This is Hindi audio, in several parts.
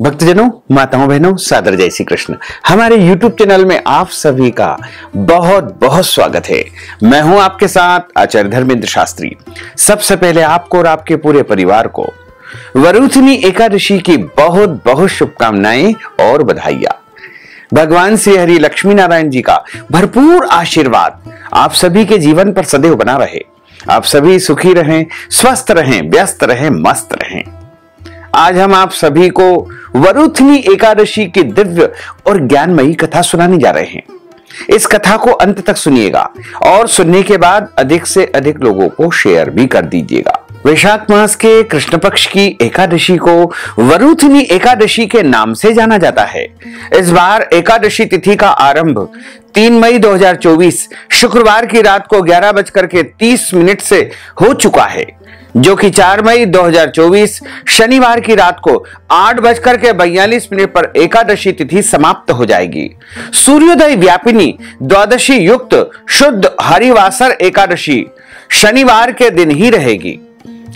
भक्तजनों, माताओं, बहनों, सादर जय श्री कृष्ण। हमारे YouTube चैनल में आप सभी का बहुत बहुत स्वागत है। मैं हूं आपके साथ आचार्य धर्मेंद्र शास्त्री। सबसे पहले आपको और आपके पूरे परिवार को वरुथनी एकादशी की बहुत बहुत शुभकामनाएं और बधाइयां। भगवान श्री हरि लक्ष्मी नारायण जी का भरपूर आशीर्वाद आप सभी के जीवन पर सदैव बना रहे। आप सभी सुखी रहें, स्वस्थ रहें, व्यस्त रहें, मस्त रहें। आज हम आप सभी को वरुथनी एकादशी की दिव्य और ज्ञानमयी कथा सुनाने जा रहे हैं। इस कथा को अंत तक सुनिएगा और सुनने के बाद अधिक से अधिक लोगों को शेयर भी कर दीजिएगा। वैशाख मास के कृष्ण पक्ष की एकादशी को वरुथनी एकादशी के नाम से जाना जाता है। इस बार एकादशी तिथि का आरंभ 3 मई 2024 शुक्रवार की रात को 11:30 से हो चुका है, जो कि 4 मई 2024 शनिवार की रात को 8:42 पर एकादशी तिथि समाप्त हो जाएगी। सूर्योदय व्यापिनी द्वादशी युक्त शुद्ध हरिवासर एकादशी शनिवार के दिन ही रहेगी।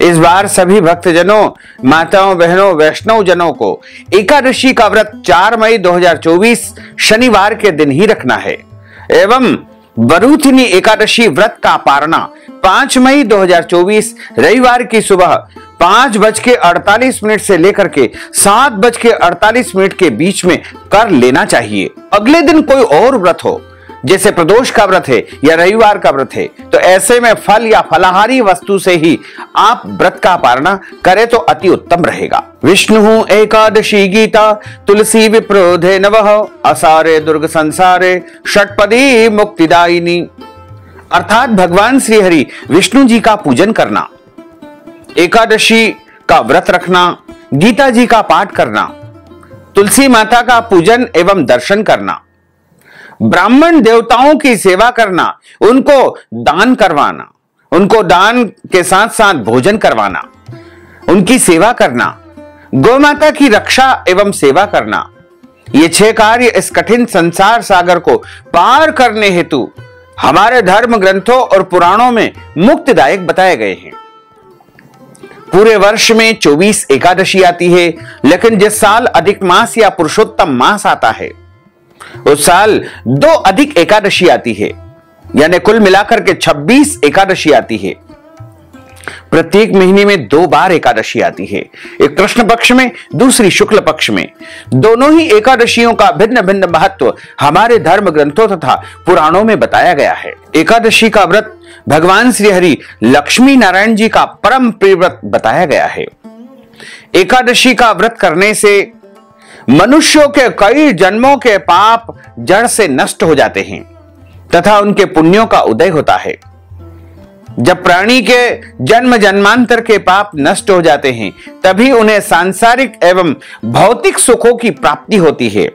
इस बार सभी भक्तजनों, माताओं, बहनों, वैष्णव जनों को एकादशी का व्रत 4 मई 2024 शनिवार के दिन ही रखना है एवं वरुथनी एकादशी व्रत का पारणा 5 मई 2024 रविवार की सुबह 5:48 से लेकर के 7:48 के बीच में कर लेना चाहिए। अगले दिन कोई और व्रत हो, जैसे प्रदोष का व्रत है या रविवार का व्रत है, तो ऐसे में फल या फलाहारी वस्तु से ही आप व्रत का पारणा करें तो अति उत्तम रहेगा। विष्णु एकादशी गीता तुलसी विप्रोधे नवः असारे दुर्ग संसारे षटपदी मुक्तिदायिनी। अर्थात भगवान श्री हरि विष्णु जी का पूजन करना, एकादशी का व्रत रखना, गीता जी का पाठ करना, तुलसी माता का पूजन एवं दर्शन करना, ब्राह्मण देवताओं की सेवा करना, उनको दान करवाना, उनको दान के साथ साथ भोजन करवाना, उनकी सेवा करना, गौ माता की रक्षा एवं सेवा करना, ये 6 कार्य इस कठिन संसार सागर को पार करने हेतु हमारे धर्म ग्रंथों और पुराणों में मुक्तिदायक बताए गए हैं। पूरे वर्ष में 24 एकादशी आती है, लेकिन जिस साल अधिक मास या पुरुषोत्तम मास आता है उस साल 2 अधिक एकादशी आती है, यानी कुल मिलाकर के 26 एकादशी आती है। प्रत्येक महीने में 2 बार एकादशी आती है, एक कृष्ण पक्ष में, दूसरी शुक्ल पक्ष में। दोनों ही एकादशियों का भिन्न भिन्न महत्व हमारे धर्म ग्रंथों तथा पुराणों में बताया गया है। एकादशी का व्रत भगवान श्री हरि लक्ष्मी नारायण जी का परम प्रिय व्रत बताया गया है। एकादशी का व्रत करने से मनुष्यों के कई जन्मों के पाप जड़ से नष्ट हो जाते हैं तथा उनके पुण्यों का उदय होता है। जब प्राणी के जन्म जन्मांतर के पाप नष्ट हो जाते हैं, तभी उन्हें सांसारिक एवं भौतिक सुखों की प्राप्ति होती है।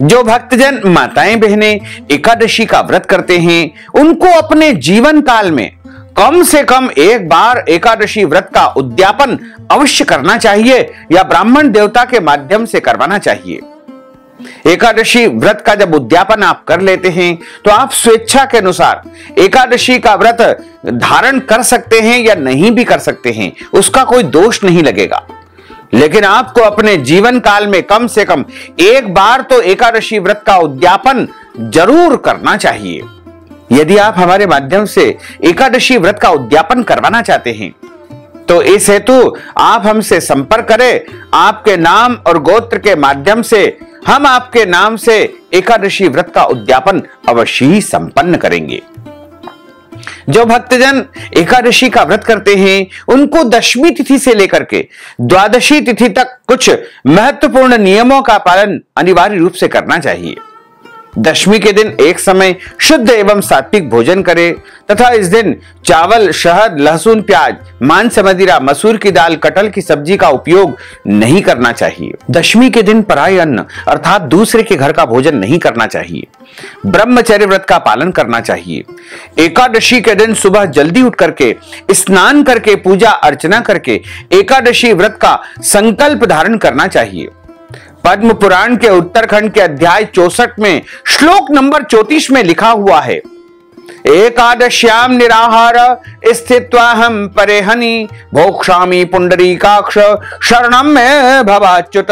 जो भक्तजन, माताएं, बहनें एकादशी का व्रत करते हैं, उनको अपने जीवन काल में कम से कम एक बार एकादशी व्रत का उद्यापन अवश्य करना चाहिए या ब्राह्मण देवता के माध्यम से करवाना चाहिए। एकादशी व्रत का जब उद्यापन आप कर लेते हैं तो आप स्वेच्छा के अनुसार एकादशी का व्रत धारण कर सकते हैं या नहीं भी कर सकते हैं, उसका कोई दोष नहीं लगेगा। लेकिन आपको अपने जीवन काल में कम से कम एक बार तो एकादशी व्रत का उद्यापन जरूर करना चाहिए। यदि आप हमारे माध्यम से एकादशी व्रत का उद्यापन करवाना चाहते हैं तो इस हेतु आप हमसे संपर्क करें। आपके नाम और गोत्र के माध्यम से हम आपके नाम से एकादशी व्रत का उद्यापन अवश्य ही संपन्न करेंगे। जो भक्तजन एकादशी का व्रत करते हैं, उनको दशमी तिथि से लेकर के द्वादशी तिथि तक कुछ महत्वपूर्ण नियमों का पालन अनिवार्य रूप से करना चाहिए। दशमी के दिन एक समय शुद्ध एवं सात्विक भोजन करें तथा इस दिन चावल, शहद, लहसुन, प्याज, मांस, मदिरा, मसूर की दाल, कटहल की सब्जी का उपयोग नहीं करना चाहिए। दशमी के दिन पराय अन्न अर्थात दूसरे के घर का भोजन नहीं करना चाहिए। ब्रह्मचर्य व्रत का पालन करना चाहिए। एकादशी के दिन सुबह जल्दी उठ करके स्नान करके पूजा अर्चना करके एकादशी व्रत का संकल्प धारण करना चाहिए। पद्म पुराण के उत्तरखंड के अध्याय 64 में श्लोक नंबर 34 में लिखा हुआ है, एकादश्याम निराहार स्थित्वाहं परेहनि भोक्ष्यामि पुंडरीकाक्ष शरणं मे भवाच्युत।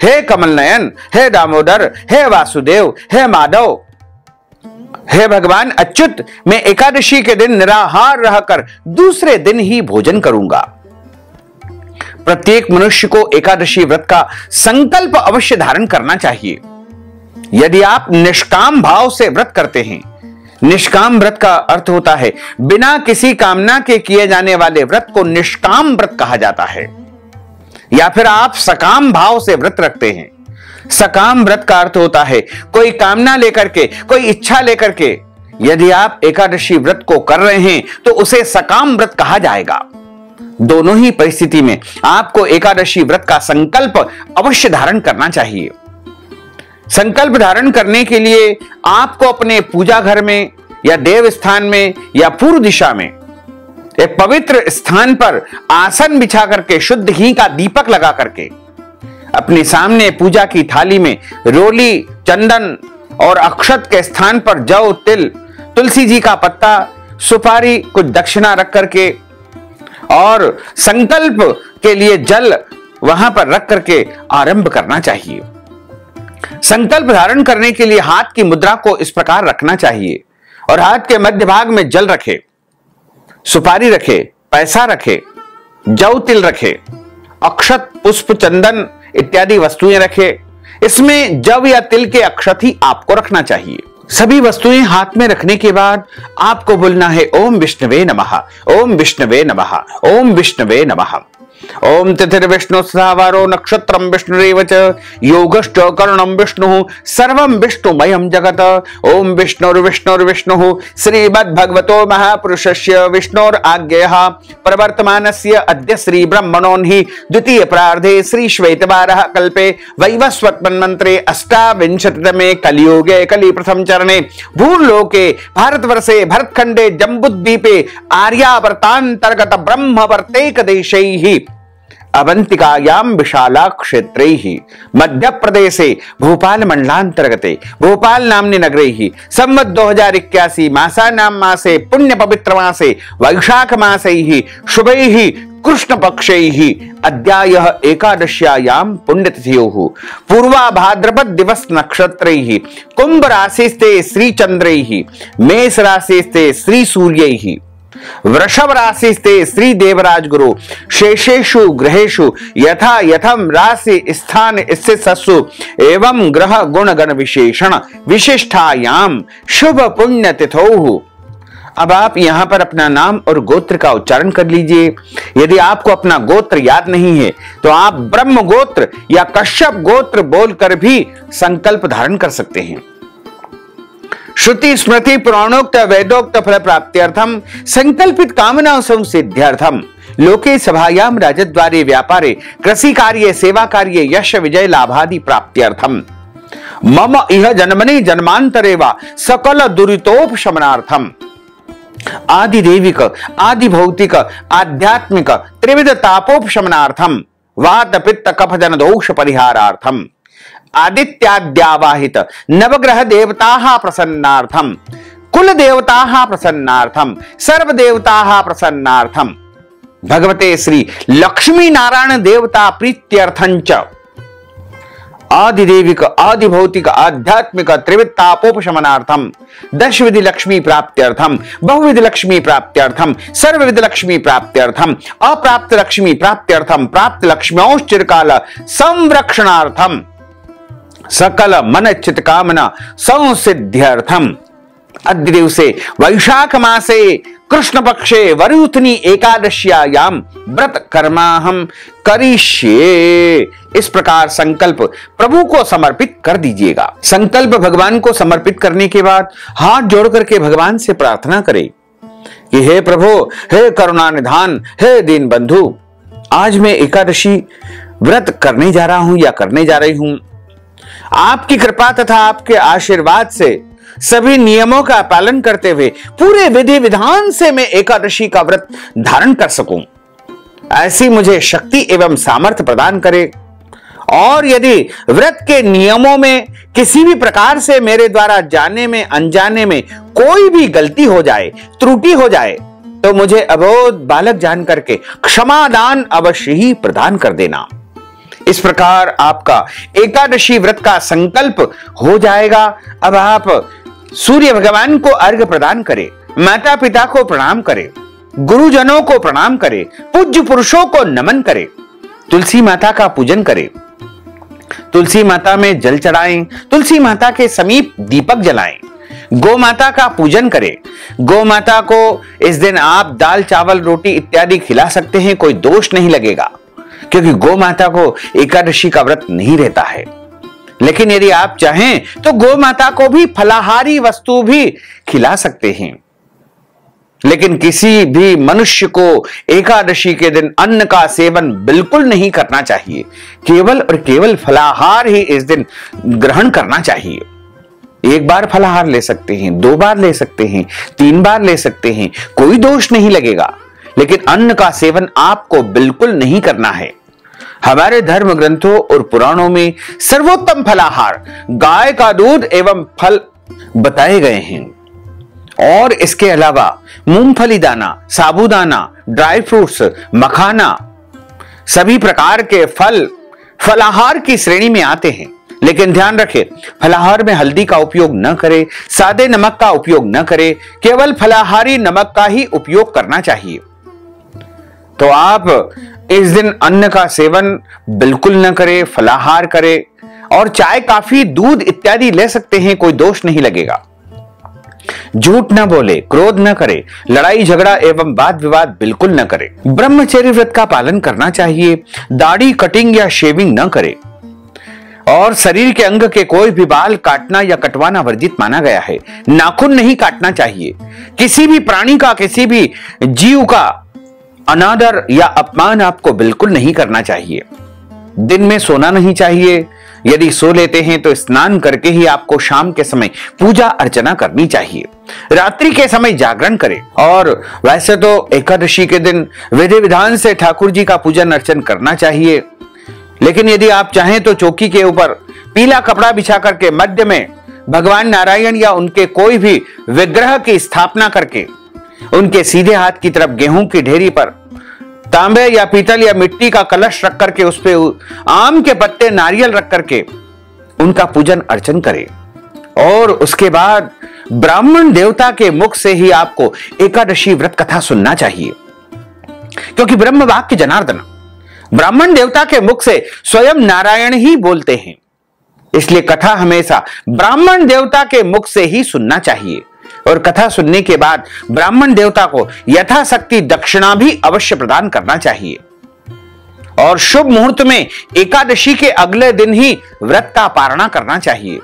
हे कमल नयन, हे दामोदर, हे वासुदेव, हे माधव, हे भगवान अच्युत, मैं एकादशी के दिन निराहार रहकर दूसरे दिन ही भोजन करूंगा। प्रत्येक मनुष्य को एकादशी व्रत का संकल्प अवश्य धारण करना चाहिए। यदि आप निष्काम भाव से व्रत करते हैं, निष्काम व्रत का अर्थ होता है बिना किसी कामना के किए जाने वाले व्रत को निष्काम व्रत कहा जाता है। या फिर आप सकाम भाव से व्रत रखते हैं। सकाम व्रत का अर्थ होता है कोई कामना लेकर के, कोई इच्छा लेकर के। यदि आप एकादशी व्रत को कर रहे हैं तो उसे सकाम व्रत कहा जाएगा। दोनों ही परिस्थिति में आपको एकादशी व्रत का संकल्प अवश्य धारण करना चाहिए। संकल्प धारण करने के लिए आपको अपने पूजा घर में या देव स्थान में या पूर्व दिशा में एक पवित्र स्थान पर आसन बिछा करके शुद्ध घी का दीपक लगा करके अपने सामने पूजा की थाली में रोली, चंदन और अक्षत के स्थान पर जौ, तिल, तुलसी जी का पत्ता, सुपारी, कुछ दक्षिणा रख करके और संकल्प के लिए जल वहां पर रख करके आरंभ करना चाहिए। संकल्प धारण करने के लिए हाथ की मुद्रा को इस प्रकार रखना चाहिए और हाथ के मध्य भाग में जल रखे, सुपारी रखे, पैसा रखे, जौ, तिल रखे, अक्षत, पुष्प, चंदन इत्यादि वस्तुएं रखे। इसमें जव या तिल के अक्षत ही आपको रखना चाहिए। सभी वस्तुएं हाथ में रखने के बाद आपको बोलना है ओम विष्णवे नमः, ओम विष्णवे नमः, ओम विष्णवे नमः। ओम तिथिर्विष्णु सदावारो नक्षत्रम विष्णुरेव च योगश्च करणम विष्णु सर्वं विष्णुमयं जगत। ओम विष्णुर्विष्णुर्विष्णुः श्रीमद्भगवतो महापुरुषस्य विष्णोराज्ञयः प्रवर्तमानस्य अद्य श्री ब्रह्मणोन्हि द्वितीय प्रार्धे श्री श्वेतवारः कल्पे वैवस्वत मन्वन्तरे अष्टाविंशतितमे कलियुगे कलि प्रथम चरणे भूर्लोके भारतवर्षे भरतखण्डे जम्बूद्वीपे आर्यावर्तान्तर्गत ब्रह्मवर्तैक देशैः अवंतिकायाम विशाला क्षेत्रैः मध्य प्रदेशे भोपाल मंडलांतर्गते भोपाल नाम्नि नगरैः संवत् 2081 मासानां मासे पुण्य पवित्र मासे वैशाख मासैः शुभैः कृष्ण पक्षैः अद्यायः एकादश्यायां पुण्यतिथ्योः पूर्वा भाद्रपद दिवस नक्षत्रैः कुंभ राशिस्ते श्री चंद्रैः मेष राशिस्ते श्री सूर्यैः वृषभ राशिस्ते श्री देवराज गुरु शेषेषु ग्रहेषु यथा यथम राशि स्थान स्थितसु एवं ग्रह गुण गण विशेषण विशिष्टायाम शुभ पुण्य तिथौ। अब आप यहां पर अपना नाम और गोत्र का उच्चारण कर लीजिए। यदि आपको अपना गोत्र याद नहीं है तो आप ब्रह्म गोत्र या कश्यप गोत्र बोलकर भी संकल्प धारण कर सकते हैं। श्रुति स्मृति पुराणोक्त वेदोक्त फल प्राप्त्यर्थम संकल्पित कामना संसिद्ध्यर्थम लोके सभायाम राजद्वारे व्यापारे कृषि कार्ये सेवा कार्ये यश विजय लाभादि प्राप्त्यर्थम मम इह जन्मनि जन्मांतरे वा सकल दुरितोपशमनार्थम आदि दैविक आदि भौतिक आध्यात्मिक त्रिविध तापोपशमनार्थम वात पित्त कफ जन दोष परिहारार्थम आदित्याद्यावाहित नवग्रह देवताः प्रसन्नार्थम कुल देवताः प्रसन्नार्थम सर्व देवताः प्रसन्नार्थम भगवते श्री लक्ष्मी नारायण देवता प्रीत्यर्थंच आदिदेविक आदि भौतिक आध्यात्मिक त्रिविध तापोपशमनार्थम दश विधि लक्ष्मी प्राप्त्यर्थम बहुविध लक्ष्मी प्राप्त्यर्थम सर्वविध लक्ष्मी प्राप्त्यर्थम अप्राप्त लक्ष्मी प्राप्त्यर्थम प्राप्त लक्ष्म्योश्चिरकाल संरक्षणार्थम सकल मन चित कामना संसिद्ध्यर्थम अद्य दिवसे वैशाख मासे कृष्ण पक्षे वरुथनी एकादश्यायाम व्रत कर्माहम करिष्ये। इस प्रकार संकल्प प्रभु को समर्पित कर दीजिएगा। संकल्प भगवान को समर्पित करने के बाद हाथ जोड़ करके भगवान से प्रार्थना करें कि हे प्रभु, हे करुणा निधान, हे दीन बंधु, आज मैं एकादशी व्रत करने जा रहा हूं या करने जा रही हूं। आपकी कृपा तथा आपके आशीर्वाद से सभी नियमों का पालन करते हुए पूरे विधि विधान से मैं एकादशी का व्रत धारण कर सकूं, ऐसी मुझे शक्ति एवं सामर्थ्य प्रदान करे। और यदि व्रत के नियमों में किसी भी प्रकार से मेरे द्वारा जाने में अनजाने में कोई भी गलती हो जाए, त्रुटि हो जाए, तो मुझे अबोध बालक जान करके क्षमादान अवश्य ही प्रदान कर देना। इस प्रकार आपका एकादशी व्रत का संकल्प हो जाएगा। अब आप सूर्य भगवान को अर्घ्य प्रदान करें, माता पिता को प्रणाम करें, गुरुजनों को प्रणाम करें, पूज्य पुरुषों को नमन करें, तुलसी माता का पूजन करें, तुलसी माता में जल चढ़ाएं, तुलसी माता के समीप दीपक जलाएं, गौ माता का पूजन करें। गौ माता को इस दिन आप दाल चावल रोटी इत्यादि खिला सकते हैं, कोई दोष नहीं लगेगा, क्योंकि गौ माता को एकादशी का व्रत नहीं रहता है। लेकिन यदि आप चाहें तो गौ माता को भी फलाहारी वस्तु भी खिला सकते हैं। लेकिन किसी भी मनुष्य को एकादशी के दिन अन्न का सेवन बिल्कुल नहीं करना चाहिए, केवल और केवल फलाहार ही इस दिन ग्रहण करना चाहिए। एक बार फलाहार ले सकते हैं, 2 बार ले सकते हैं, 3 बार ले सकते हैं, कोई दोष नहीं लगेगा, लेकिन अन्न का सेवन आपको बिल्कुल नहीं करना है। हमारे धर्म ग्रंथों और पुराणों में सर्वोत्तम फलाहार गाय का दूध एवं फल बताए गए हैं, और इसके अलावा मूंगफली दाना, साबूदाना, ड्राई फ्रूट्स, मखाना, सभी प्रकार के फल फलाहार की श्रेणी में आते हैं। लेकिन ध्यान रखें, फलाहार में हल्दी का उपयोग न करें, सादे नमक का उपयोग न करें, केवल फलाहारी नमक का ही उपयोग करना चाहिए। तो आप इस दिन अन्न का सेवन बिल्कुल न करें, फलाहार करें, और चाय काफी दूध इत्यादि ले सकते हैं, कोई दोष नहीं लगेगा। झूठ न बोले, क्रोध न करे, लड़ाई झगड़ा एवं वाद विवाद बिल्कुल न करे। ब्रह्मचर्य व्रत का पालन करना चाहिए, दाढ़ी कटिंग या शेविंग न करे, और शरीर के अंग के कोई भी बाल काटना या कटवाना वर्जित माना गया है। नाखून नहीं काटना चाहिए। किसी भी प्राणी का, किसी भी जीव का अनादर या अपमान आपको बिल्कुल नहीं करना चाहिए। दिन में सोना नहीं चाहिए, यदि सो लेते हैं तो स्नान करके ही आपको शाम के समय पूजा अर्चना करनी चाहिए। रात्रि के समय जागरण करें, और वैसे तो एकादशी के दिन विधि विधान से ठाकुर जी का पूजन अर्चन करना चाहिए, लेकिन यदि आप चाहें तो चौकी के ऊपर पीला कपड़ा बिछा करके मध्य में भगवान नारायण या उनके कोई भी विग्रह की स्थापना करके उनके सीधे हाथ की तरफ गेहूं की ढेरी पर तांबे या पीतल या मिट्टी का कलश रख करके उस पे आम के पत्ते, नारियल रख करके उनका पूजन अर्चन करें। और उसके बाद ब्राह्मण देवता के मुख से ही आपको एकादशी व्रत कथा सुनना चाहिए, क्योंकि ब्रह्म वाक्य जनार्दन ब्राह्मण देवता के मुख से स्वयं नारायण ही बोलते हैं, इसलिए कथा हमेशा ब्राह्मण देवता के मुख से ही सुनना चाहिए। और कथा सुनने के बाद ब्राह्मण देवता को यथाशक्ति दक्षिणा भी अवश्य प्रदान करना चाहिए। और शुभ मुहूर्त में एकादशी के अगले दिन ही व्रत का पारणा करना चाहिए,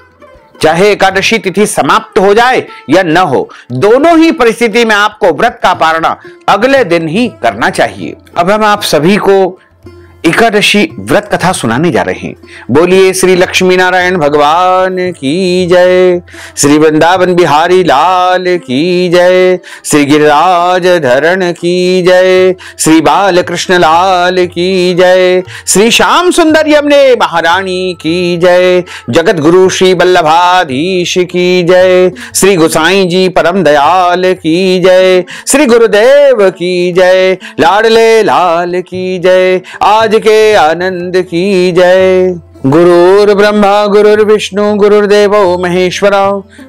चाहे एकादशी तिथि समाप्त हो जाए या न हो, दोनों ही परिस्थिति में आपको व्रत का पारणा अगले दिन ही करना चाहिए। अब हम आप सभी को एकादशी व्रत कथा सुनाने जा रहे हैं। बोलिए श्री लक्ष्मी नारायण भगवान की जय, श्री वृंदावन बिहारी लाल की जय, श्री गिरिराज धरण की जय, श्री बालकृष्ण लाल की जय, श्री श्याम सुंदर यमुने महारानी की जय, जगत गुरु श्री वल्लभाधीश की जय, श्री गोसाई जी परम दयाल की जय, श्री गुरुदेव की जय, लाडले लाल की जय, आज के आनंद की जय। गुरुर् ब्रह्मा गुरुर्विष्णु गुरुर्देवो महेश्वरा,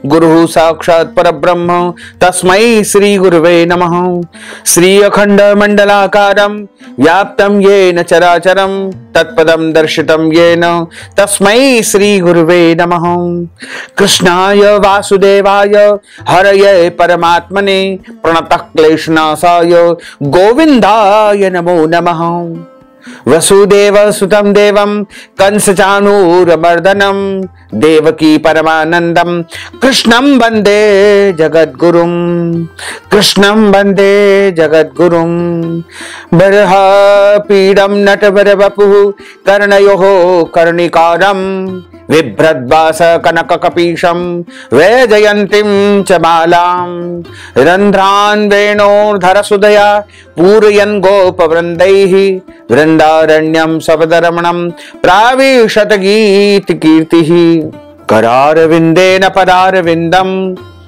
गुरु साक्षात् परब्रह्म तस्मै श्री गुरुवे नमः। श्री अखंड मंडलाकारं व्याप्तं येन चराचरं तत्पदं दर्शितं येन तस्मै श्री गुरुवे नमः। कृष्णाय वासुदेवाय हरये परमात्मने प्रणतः क्लेशनाशाय गोविन्दाय नमो नमः। वसुदेव सुतं देवं कंसचाणूरमर्दनं देवकी परमानंदं कृष्णं वंदे जगद्गुरुं, कृष्णं वंदे जगद्गुरुं। बर्ह पीडं नटवरवपुः कर्णयोः कर्णिकारं बिभ्रद्वास कनककपीशं वैजयन्तीं च मालां। रन्ध्रान् वेणोर्धरसुधया पूरयन् गोपवृन्दैः वृन्दारण्यं सपदरमणं प्राविशत गीत कीर्तिः। करारविन्देन पदारविन्दं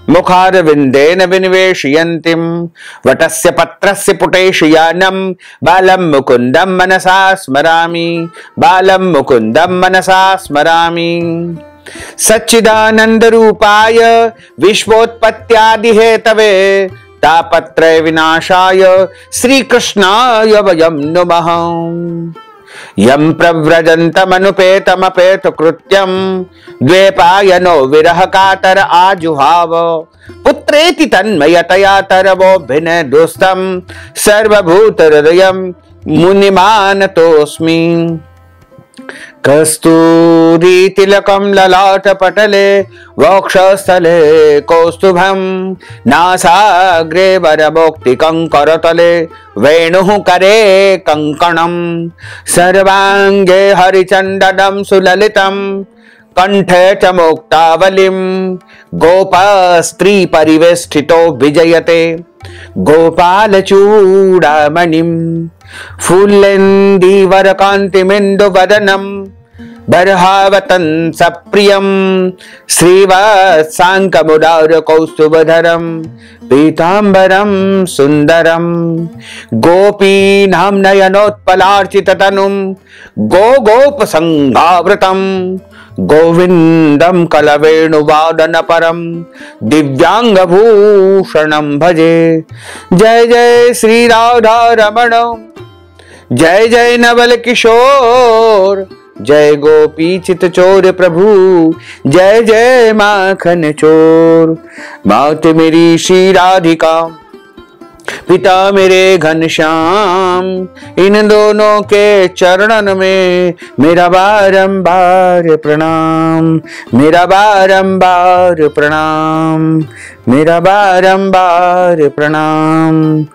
मुखारविन्देन विनिवेशयन्तीं वटस्य पत्रस्य पुटेशयानं बालं मुकुन्दं मनसा स्मरामि, बालं मुकुन्दं मनसा स्मरामि। सच्चिदानंद रूपाय विश्वोत्पत्त्यादि हेतवे तापत्रय विनाशाय श्री कृष्णाय वयं नुमः। यं प्रव्रजन्तमनुपेतमपेत कृत्यं द्वैपायनो विरह कातर आजुहाव पुत्रेति तन्मयतया तरवोऽभिनिर्दुस्तं सर्वभूत हृदयं मुनिमानतोऽस्मि। कस्तूरी तिलकं ललाट पटले वक्षस्थले कौस्तुभं नासाग्रे वरमौक्तिकं करतले वेणुः करे कंकणं सर्वांगे हरिचन्दनं सुललितं कंठे च मुक्तावलिं गोपस्त्री परिवेष्टितो विजयते गोपालचूडामणिं फुल्लेन्दीवरकान्तिमिन्दुवदनं बर्हावतं सप्रियं श्रीवत्साङ्कमुदारकौस्तुभधरं पीताम्बरं सुन्दरं गोपीनां नयनोत्पलार्चिततनुं गोगोपसङ्घावृतं गोविन्दं कलवेणुवादनपरं दिव्यांगभूषणं भजे। जय जय श्री राधा रमण, जय जय नवल किशोर, जय गोपी चित चोर प्रभु, जय जय माखन चोर। मात मेरी श्री राधिका, पिता मेरे घनश्याम, इन दोनों के चरणन में मेरा बारंबार प्रणाम, मेरा बारंबार प्रणाम, मेरा बारंबार प्रणाम।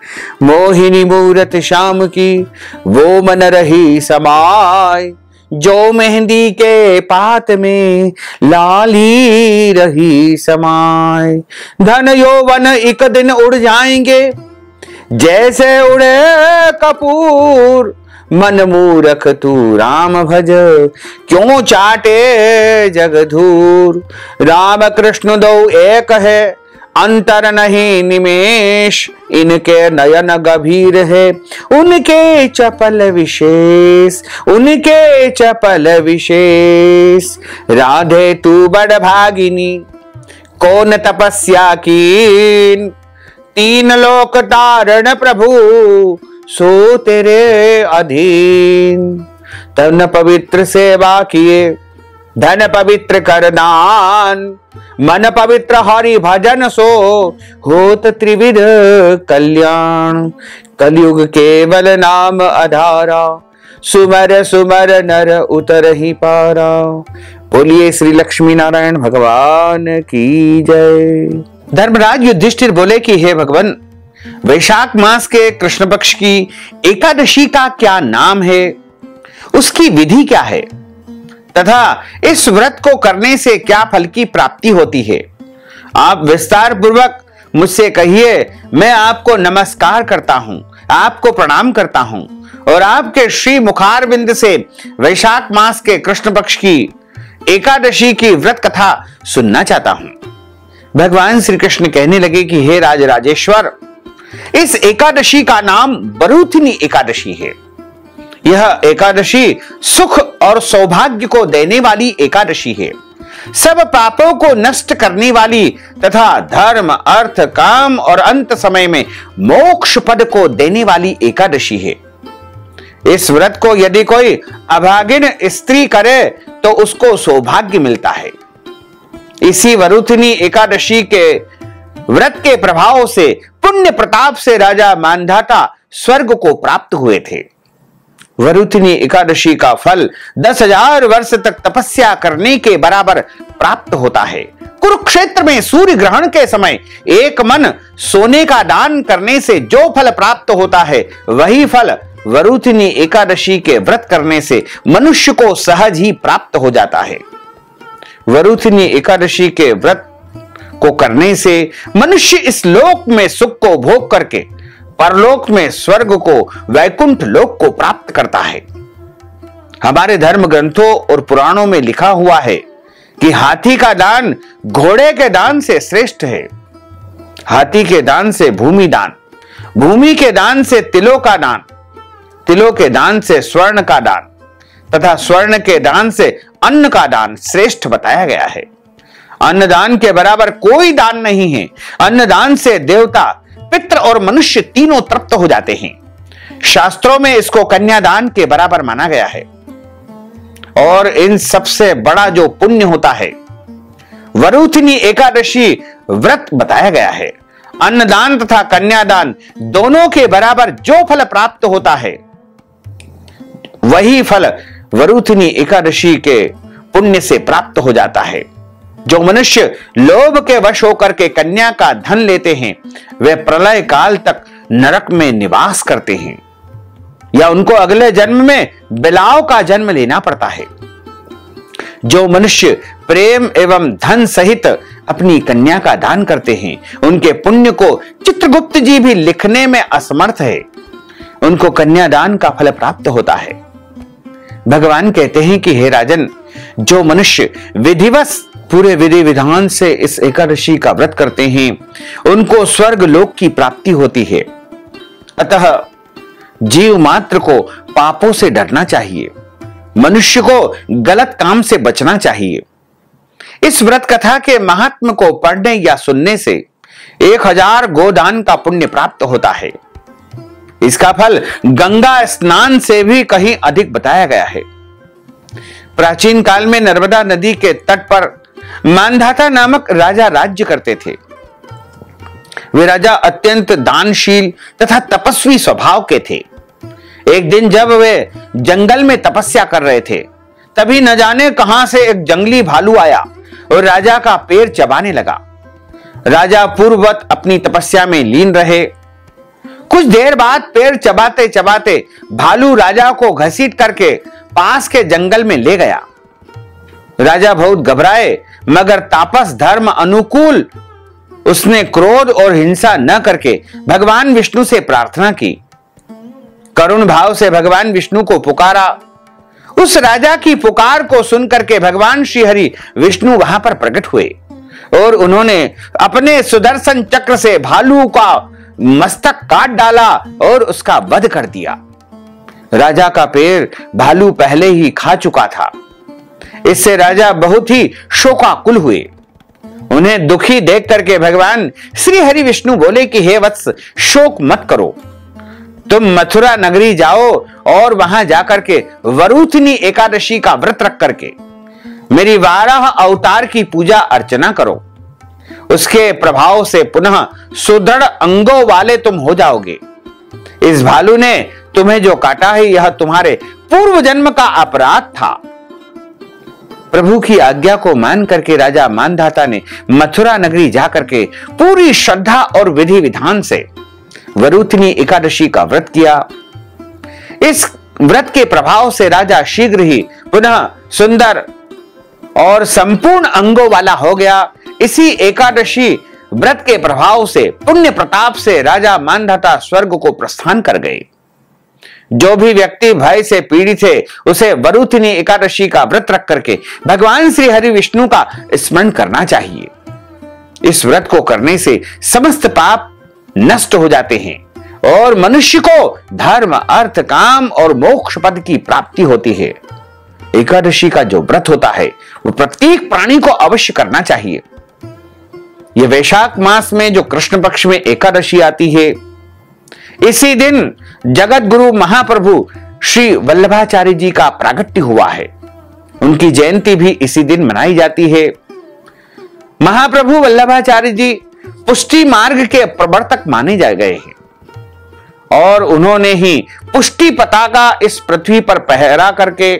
मोहिनी मूरत श्याम की वो मन रही समाय, जो मेहंदी के पात में लाली रही समाय। धन यौवन एक दिन उड़ जाएंगे जैसे उड़े कपूर, मन मूरख तू राम भज क्यों चाटे जगधूर। राम कृष्ण दो एक है अंतर नहीं निमेष, इनके नयन गभीर है उनके चपल विशेष, उनके चपल विशेष। राधे तू बड़ भागिनी कौन तपस्या कीन, तीन लोक तारण प्रभु सो तेरे अधीन। तन पवित्र सेवा किए धन पवित्र कर दान, मन पवित्र हरि भजन सो होत त्रिविध कल्याण। कलयुग केवल नाम आधारा, सुमर सुमर नर उतर ही पारा। बोलिए श्री लक्ष्मी नारायण भगवान की जय। धर्मराज युधिष्ठिर बोले कि हे भगवान, वैशाख मास के कृष्ण पक्ष की एकादशी का क्या नाम है, उसकी विधि क्या है तथा इस व्रत को करने से क्या फल की प्राप्ति होती है, आप विस्तार पूर्वक मुझसे कहिए। मैं आपको नमस्कार करता हूं, आपको प्रणाम करता हूं और आपके श्री मुखारविंद से वैशाख मास के कृष्ण पक्ष की एकादशी की व्रत कथा सुनना चाहता हूं। भगवान श्री कृष्ण कहने लगे कि हे राज राजेश्वर, इस एकादशी का नाम बरूथिनी एकादशी है। यह एकादशी सुख और सौभाग्य को देने वाली एकादशी है, सब पापों को नष्ट करने वाली तथा धर्म अर्थ काम और अंत समय में मोक्ष पद को देने वाली एकादशी है। इस व्रत को यदि कोई अभागिन स्त्री करे तो उसको सौभाग्य मिलता है। इसी वरूथिनी एकादशी के व्रत के प्रभाव से पुण्य प्रताप से राजा मानधाता स्वर्ग को प्राप्त हुए थे। वरूथिनी एकादशी का फल 10,000 वर्ष तक तपस्या करने के बराबर प्राप्त होता है। कुरुक्षेत्र में सूर्य ग्रहण के समय एक मन सोने का दान करने से जो फल प्राप्त होता है, वही फल वरूथिनी एकादशी के व्रत करने से मनुष्य को सहज ही प्राप्त हो जाता है। वरूथिनी एकादशी के व्रत को करने से मनुष्य इस लोक में सुख को भोग करके परलोक में स्वर्ग को वैकुंठ लोक को प्राप्त करता है। हमारे धर्म ग्रंथों और पुराणों में लिखा हुआ है कि हाथी का दान घोड़े के दान से श्रेष्ठ है। हाथी के दान से भूमि दान, भूमि के दान से तिलों का दान, तिलों के दान से स्वर्ण का दान तथा स्वर्ण के दान से अन्न का दान श्रेष्ठ बताया गया है। अन्नदान के बराबर कोई दान नहीं है। अन्नदान से देवता, पितृ और मनुष्य तीनों तृप्त हो जाते हैं। शास्त्रों में इसको कन्यादान के बराबर माना गया है। और इन सबसे बड़ा जो पुण्य होता है वरुथिनी एकादशी व्रत बताया गया है। अन्नदान तथा कन्यादान दोनों के बराबर जो फल प्राप्त होता है वही फल वरुथिनी एकादशी के पुण्य से प्राप्त हो जाता है। जो मनुष्य लोभ के वश होकर के कन्या का धन लेते हैं वे प्रलय काल तक नरक में निवास करते हैं या उनको अगले जन्म में बिलाव का जन्म लेना पड़ता है। जो मनुष्य प्रेम एवं धन सहित अपनी कन्या का दान करते हैं उनके पुण्य को चित्रगुप्त जी भी लिखने में असमर्थ है। उनको कन्यादान का फल प्राप्त होता है। भगवान कहते हैं कि हे राजन, जो मनुष्य विधिवत पूरे विधि विधान से इस एकादशी का व्रत करते हैं उनको स्वर्ग लोक की प्राप्ति होती है। अतः जीव मात्र को पापों से डरना चाहिए, मनुष्य को गलत काम से बचना चाहिए। इस व्रत कथा के महात्म को पढ़ने या सुनने से 1000 गोदान का पुण्य प्राप्त होता है। इसका फल गंगा स्नान से भी कहीं अधिक बताया गया है। प्राचीन काल में नर्मदा नदी के तट पर मानधाता नामक राजा राज्य करते थे। वे राजा अत्यंत दानशील तथा तपस्वी स्वभाव के थे। एक दिन जब वे जंगल में तपस्या कर रहे थे तभी न जाने कहां से एक जंगली भालू आया और राजा का पैर चबाने लगा। राजा पूर्ववत अपनी तपस्या में लीन रहे। कुछ देर बाद पैर चबाते चबाते भालू राजा को घसीट करके पास के जंगल में ले गया। राजा बहुत घबराए मगर तापस धर्म अनुकूल उसने क्रोध और हिंसा न करके भगवान विष्णु से प्रार्थना की। करुण भाव से भगवान विष्णु को पुकारा। उस राजा की पुकार को सुनकर के भगवान श्री हरि विष्णु वहां पर प्रकट हुए और उन्होंने अपने सुदर्शन चक्र से भालू का मस्तक काट डाला और उसका वध कर दिया। राजा का पैर भालू पहले ही खा चुका था। इससे राजा बहुत ही शोकाकुल हुए। उन्हें दुखी देख करके भगवान श्री हरि विष्णु बोले कि हे वत्स, शोक मत करो, तुम मथुरा नगरी जाओ और वहां जाकर के वरुथिनी एकादशी का व्रत रख करके मेरी 12 अवतार की पूजा अर्चना करो। उसके प्रभाव से पुनः सुदृढ़ अंगों वाले तुम हो जाओगे। इस भालू ने तुम्हें जो काटा है यह तुम्हारे पूर्व जन्म का अपराध था। प्रभु की आज्ञा को मान करके राजा मानधाता ने मथुरा नगरी जाकर के पूरी श्रद्धा और विधि विधान से वरुथिनी एकादशी का व्रत किया। इस व्रत के प्रभाव से राजा शीघ्र ही पुनः सुंदर और संपूर्ण अंगों वाला हो गया। इसी एकादशी व्रत के प्रभाव से पुण्य प्रताप से राजा मानधाता स्वर्ग को प्रस्थान कर गए। जो भी व्यक्ति भय से पीड़ित है उसे वरुथिनी एकादशी का व्रत रख करके भगवान श्री हरि विष्णु का स्मरण करना चाहिए। इस व्रत को करने से समस्त पाप नष्ट हो जाते हैं और मनुष्य को धर्म, अर्थ, काम और मोक्ष पद की प्राप्ति होती है। एकादशी का जो व्रत होता है वो प्रत्येक प्राणी को अवश्य करना चाहिए। यह वैशाख मास में जो कृष्ण पक्ष में एकादशी आती है, इसी दिन जगत गुरु महाप्रभु श्री वल्लभाचार्य जी का प्रागट्य हुआ है। उनकी जयंती भी इसी दिन मनाई जाती है। महाप्रभु वल्लभाचार्य जी पुष्टि मार्ग के प्रवर्तक माने जा गए हैं और उन्होंने ही पुष्टि पताका इस पृथ्वी पर फहरा करके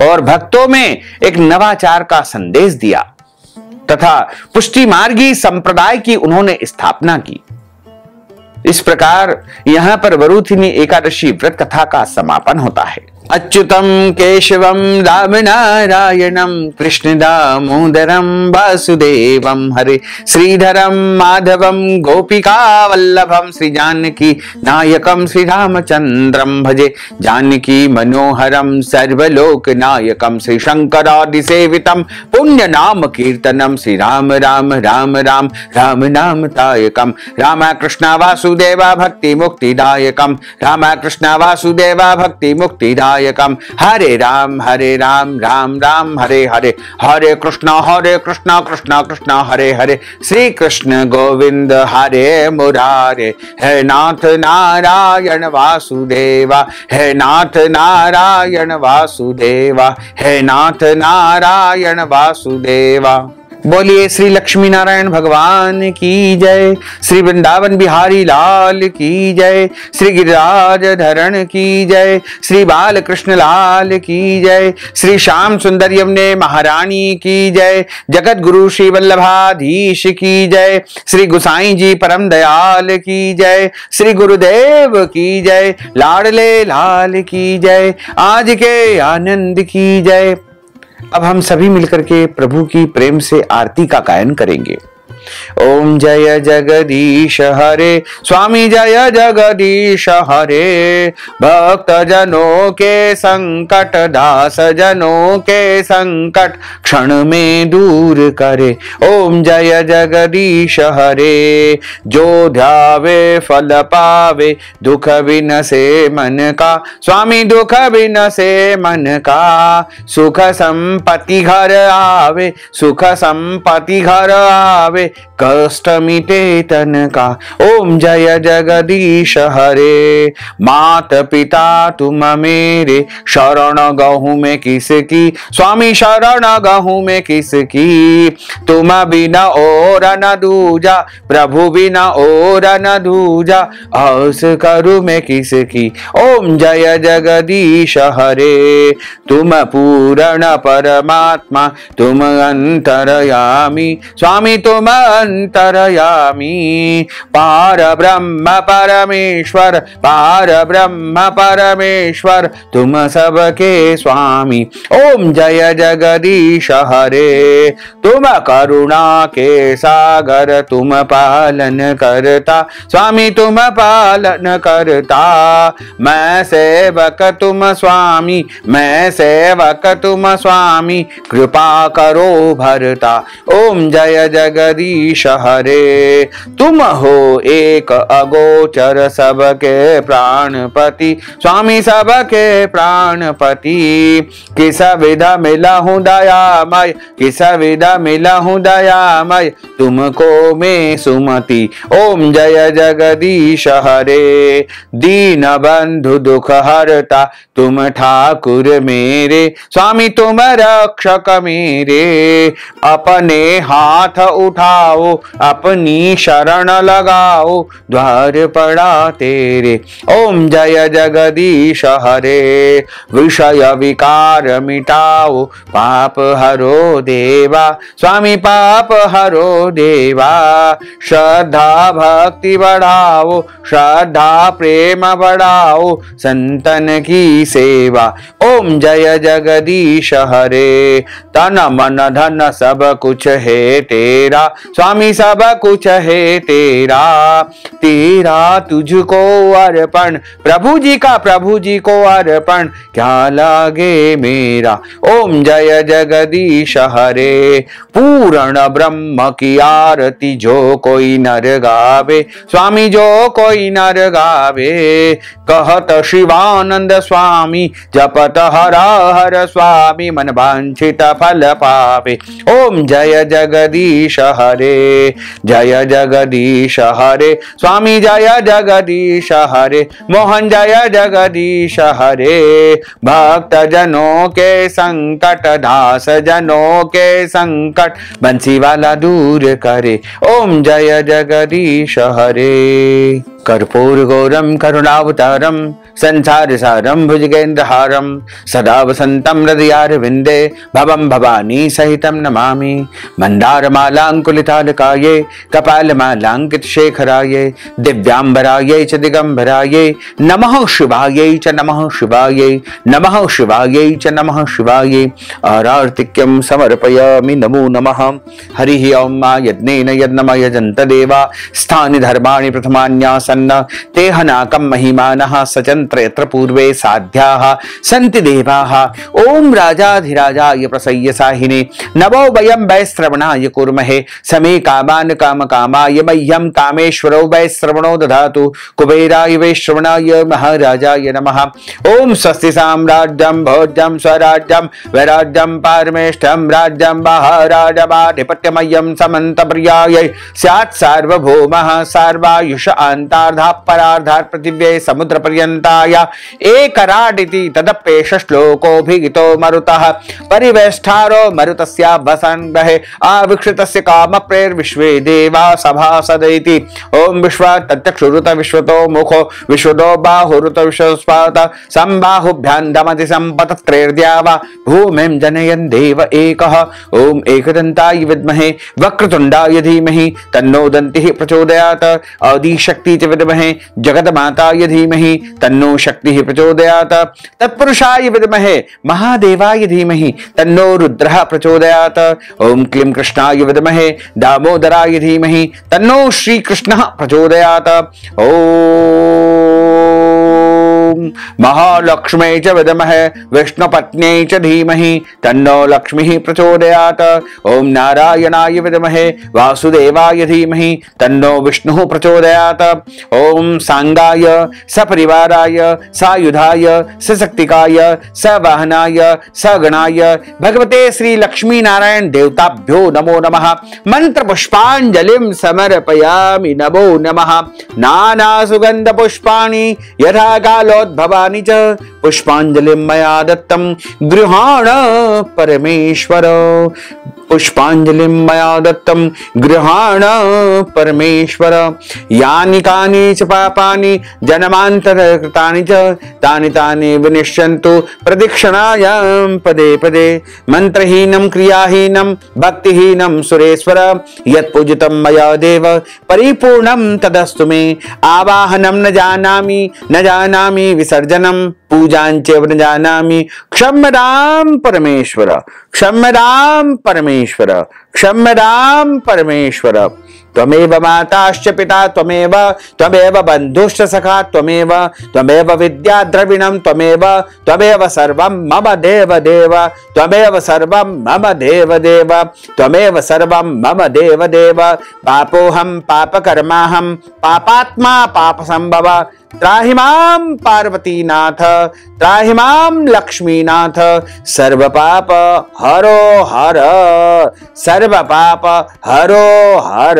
और भक्तों में एक नवाचार का संदेश दिया तथा पुष्टि मार्गी संप्रदाय की उन्होंने स्थापना की। इस प्रकार यहां पर वरुथिनी एकादशी व्रत कथा का समापन होता है। अच्युतम केशवम राम नारायणम कृष्ण दामोदरम वासुदेवम हरे श्रीधरम माधवम गोपिका वल्लभम श्री जानकी नायकम श्री रामचंद्रम भजे जानकी मनोहरम सर्वलोक नायकम श्री शंकरादि सेवितम पुण्य नाम कीर्तनम श्री राम राम राम राम राम नाम तायकम राम कृष्ण वासुदेवा भक्ति मुक्तिदायकम राम कृष्ण वासुदेवा भक्ति मुक्तिदायकम हरे राम राम राम हरे हरे हरे कृष्ण कृष्ण कृष्ण हरे हरे श्री कृष्ण गोविंद हरे मुरारे हे नाथ नारायण वासुदेवा हे नाथ नारायण वासुदेवा हे नाथ नारायण वासुदेवा। बोलिए श्री लक्ष्मी नारायण भगवान की जय, श्री वृंदावन बिहारी लाल की जय, श्री गिरिराज धरण की जय, श्री बाल कृष्ण लाल की जय, श्री श्याम सुंदर यमुने महारानी की जय, जगत गुरु श्री वल्लभाधीश की जय, श्री गुसाई जी परम दयाल की जय, श्री गुरुदेव की जय, लाडले लाल की जय, आज के आनंद की जय। अब हम सभी मिलकर के प्रभु की प्रेम से आरती का गायन करेंगे। ओम जय जगदीश हरे स्वामी जय जगदीश हरे, भक्त जनों के संकट दास जनों के संकट क्षण में दूर करे। ओम जय जगदीश हरे, जो ध्यावे फल पावे दुख बिनसे मन का, स्वामी दुख बिनसे मन का, सुख संपत्ति घर आवे सुख संपत्ति घर आवे, कष्ट मिटे तन का। ओम जय जगदीश हरे, मात पिता तुम मेरे, शरण गहूं में किसकी, स्वामी शरण गहूं में किसकी, तुम बिना और न दूजा, प्रभु बिना और न दूजा, आस करूं मैं किसकी। ओम जय जगदीश हरे, तुम पूर्ण परमात्मा तुम अंतरयामी, स्वामी तुम अंतरयामी, पार ब्रह्म परमेश्वर पार ब्रह्म परमेश्वर, तुम सबके स्वामी। ओम जय जगदीश हरे, तुम करुणा के सागर तुम पालन करता, स्वामी तुम पालन करता, मैं सेवक तुम स्वामी मैं सेवक तुम स्वामी, कृपा करो भरता। ओम जय जगदीश हरे, तुम हो एक अगोचर सबके प्राणपति, स्वामी सबके प्राणपति, किस विधा मिला हूँ दयामय किस विधा मिला हूँ दयामय, तुमको मैं सुमति। ओम जय जगदीश हरे, दीन बंधु दुख हरता तुम ठाकुर मेरे, स्वामी तुम रक्षक मेरे, अपने हाथ उठाओ अपनी शरण लगाओ, द्वार पड़ा तेरे। ओम जय जगदीश हरे, विषय विकार मिटाओ पाप हरो देवा, स्वामी पाप हरो देवा, श्रद्धा भक्ति बढ़ाओ श्रद्धा प्रेम बढ़ाओ, संतन की सेवा। ओम जय जगदीश हरे, तन मन धन सब कुछ है तेरा, स्वामी सब कुछ है तेरा, तेरा तुझको अर्पण, प्रभु जी को अर्पण, क्या लागे मेरा। ओम जय जगदीश हरे, पूर्ण ब्रह्म की आरती जो कोई नर गावे, स्वामी जो कोई नर गावे, कहत शिवानंद स्वामी जपत हरा हर स्वामी, मन वांछित फल पावे। ओम जय जगदीश हरे, जय जगदीश हरे, स्वामी जय जगदीश हरे, मोहन जय जगदीश हरे, भक्त जनों के संकट दास जनों के संकट, बंसी वाला दूर करे। ओम जय जगदीश हरे, कर्पूर गौरम करुणावतारम संसार सारं भुजगेन्द्रहारं सदा वसन्तं हृदयारविन्दे भवं भवानी सहितं नमामि। मन्दारमालाङ्कुलितालकाये कपालमालाङ्कितशेखराये दिव्यांबरायै च दिगंबरायै नमः शिवायै च नमः शिवायै नमः शिवायै च नमः शिवायै। आरार्तिक्यं समर्पयामि नमो नमः। हरिः ओम। यज्ञेन यज्ञम यजन्त देवा स्थानि धर्माणि प्रथमान्यासन्न तेहनाकं महिमानः सचन्त्र यत्र पूर्वे साध्याः सन्ति देवाः। ओम राजाधिराजाय प्रसय्य साहिने नमो वयं वैश्रवणाय कुर्महे समे कामान् कामकामाय मह्यं कामेश्वरो वैश्रवणो दधातु कुबेराय वैश्रवणाय महाराजाय नमः। ओम स्वस्ति साम्राज्यं भोज्यं स्वराज्यं वैराज्यं पारमेष्ठं राज्यं महाराजमाधिपत्यमयं समन्तप्रियायै स्यात् सार्वभौमः सर्वायुष अन्तार्धः परार्धात् पृथिव्यै समुद्रपर्यन्ताय एकराडिति तदप्येष श्लोकोऽभिहितो मरुतः परिवेष्टारो मरुतस्य वसन्ग्रहे आविक्षितस्य कामप्रेर्विश्वे देवा सभासदैति। ओम विश्वतत्यक्षुरुत विश्वतो मुखो विश्वदो बाहुरुत विश्वस्पात संबाहुभ्यां दमति संपतत्रेर्द्यावा भूमिं जनयन् देव एकः। ओम एकदन्ताय विद्महे वक्रतुण्डाय धीमहि तन्नो दन्तिः प्रचोदयात्। आदिशक्ति च विद्महे जगन्माताय धीमहि तन्नो शक्तिः प्रचोदयात्। तत्पुरुषाय विद्महे महादेवाय धीमहि तन्नो रुद्रः प्रचोदयात्। ओम क्लीं कृष्णाय विद्महे दामोदराय धीमहि तन्नो श्रीकृष्णः प्रचोदयात्। ओम महालक्ष्मी च विद्महे विष्णुपत्न्यै च धीमहि तन्नो लक्ष्मीः प्रचोदयात्। ओम नारायणाय विद्महे वासुदेवाय धीमहि तन्नो विष्णुः प्रचोदयात्। ओम सांगाय सपरिवाराय सायुधाय सशक्तिकाय सवाहनाय सगणाय भगवते श्री लक्ष्मी नारायण देवताभ्यो नमो नमः। मंत्र पुष्पांजलिं समर्पयामि नमो नमः। नाना सुगंध पुष्पाणि यथा कालोद्भवानि च पुष्पांजलिं मया दत्तं गृहाण परमेश्वर। पुष्पांजलिं मया दत्तं गृहाण परमेश्वर। यानि कानि च पापानि जन्मान्तरकृतानि च तानि तानि विनिश्यन्तु प्रदक्षिणायां पदे पदे। मंत्रहीनं क्रियाहीनं भक्तिहीनं सुरेश्वर यत्पूजितं मया देव परिपूर्णं तदस्तु मे। आवाहनं न जानामि विसर्जनं पूजाञ्च न जानामि क्षम्यतां परमेश्वर क्षम्यतां परमेश्वर क्षम्यतां परमेश्वर। त्वमेव माताश्च पिता त्वमेव बन्धुश्च सखा त्वमेव विद्या द्रविणं त्वमेव सर्वं मम देव देव त्वमेव सर्वं मम देव देव त्वमेव सर्वं मम देव देव। पापोऽहं पापकर्माहं पापात्मा पापसंभव त्राहि मां पार्वतीनाथ त्राहि मां लक्ष्मीनाथ। सर्वपाप हरो हर सर्वपाप हरो हर।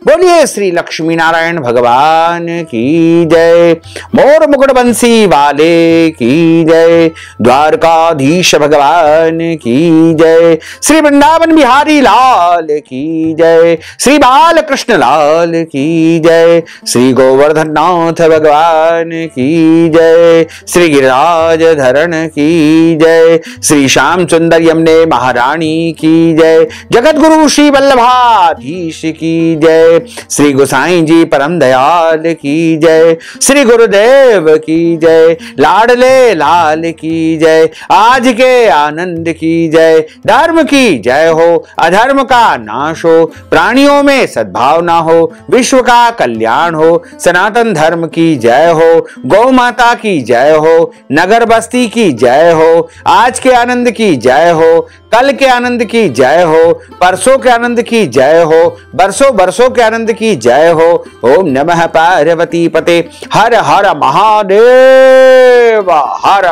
बोलिए श्री लक्ष्मी नारायण भगवान की जय। मोर मुकुट बंसी वाले की जय। द्वारकाधीश भगवान की जय। श्री वृंदावन बिहारी लाल की जय। श्री बालकृष्ण लाल की जय। श्री गोवर्धन नाथ भगवान की जय। श्री गिरिराज धरण की जय। श्री श्याम सुंदर यमुने महारानी की जय। जगत गुरु श्री वल्लभाधीश की जय। श्री गोसाई जी परम दयाल की जय। श्री गुरुदेव की जय। लाडले लाल की जय। आज के आनंद की जय। धर्म की जय हो अधर्म का नाश हो प्राणियों में सद्भावना हो विश्व का कल्याण हो। सनातन धर्म की जय हो गौ माता की जय हो नगर बस्ती की जय हो। आज के आनंद की जय हो कल के आनंद की जय हो परसों के आनंद की जय हो बरसों बरसों के आनंद की जय हो। ओम नमः पार्वती पते हर हर महादेव। हर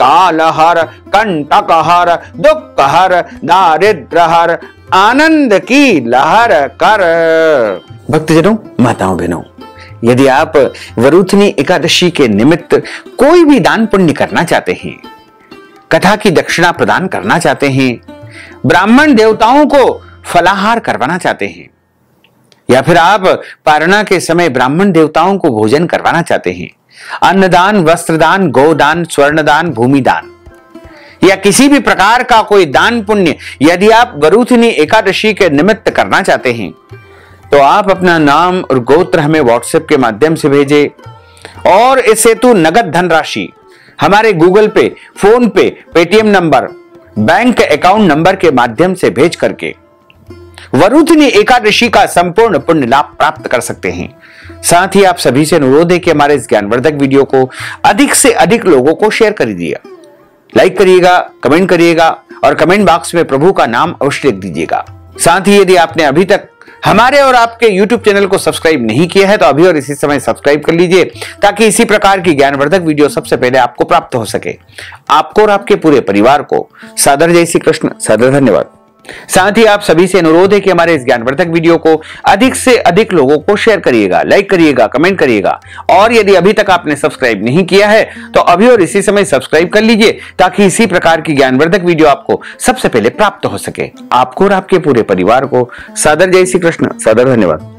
काल हर कंटक हर दुख हर दारिद्र हर आनंद की लहर कर। भक्तजनों माताओं बहनों, यदि आप वरुथनी एकादशी के निमित्त कोई भी दान पुण्य करना चाहते हैं, कथा की दक्षिणा प्रदान करना चाहते हैं, ब्राह्मण देवताओं को फलाहार करवाना चाहते हैं, या फिर आप पारणा के समय ब्राह्मण देवताओं को भोजन करवाना चाहते हैं, अन्नदान, वस्त्रदान, गोदान, स्वर्णदान, भूमिदान या किसी भी प्रकार का कोई दान पुण्य यदि आप वरुथिनी एकादशी के निमित्त करना चाहते हैं तो आप अपना नाम और गोत्र हमें व्हाट्सएप के माध्यम से भेजें और इस हेतु नगद धनराशि हमारे गूगल पे, फोन पे, Paytm number, bank account number के माध्यम से भेज करके वरुथिनी एकादशी का संपूर्ण पुण्य लाभ प्राप्त कर सकते हैं। साथ ही आप सभी से अनुरोध है कि हमारे इस ज्ञानवर्धक वीडियो को अधिक से अधिक लोगों को शेयर कर दीजिएगा, लाइक करिएगा, कमेंट करिएगा और कमेंट बॉक्स में प्रभु का नाम अवश्य लिख दीजिएगा। साथ ही यदि आपने अभी तक हमारे और आपके YouTube चैनल को सब्सक्राइब नहीं किया है तो अभी और इसी समय सब्सक्राइब कर लीजिए ताकि इसी प्रकार की ज्ञानवर्धक वीडियो सबसे पहले आपको प्राप्त हो सके। आपको और आपके पूरे परिवार को सादर जय श्री कृष्ण, सादर धन्यवाद। साथ ही आप सभी से अनुरोध है कि हमारे इस ज्ञानवर्धक वीडियो को अधिक से अधिक लोगों को शेयर करिएगा, लाइक करिएगा, कमेंट करिएगा और यदि अभी तक आपने सब्सक्राइब नहीं किया है तो अभी और इसी समय सब्सक्राइब कर लीजिए ताकि इसी प्रकार की ज्ञानवर्धक वीडियो आपको सबसे पहले प्राप्त हो सके। आपको और आपके पूरे परिवार को सादर जय श्री कृष्ण, सादर धन्यवाद।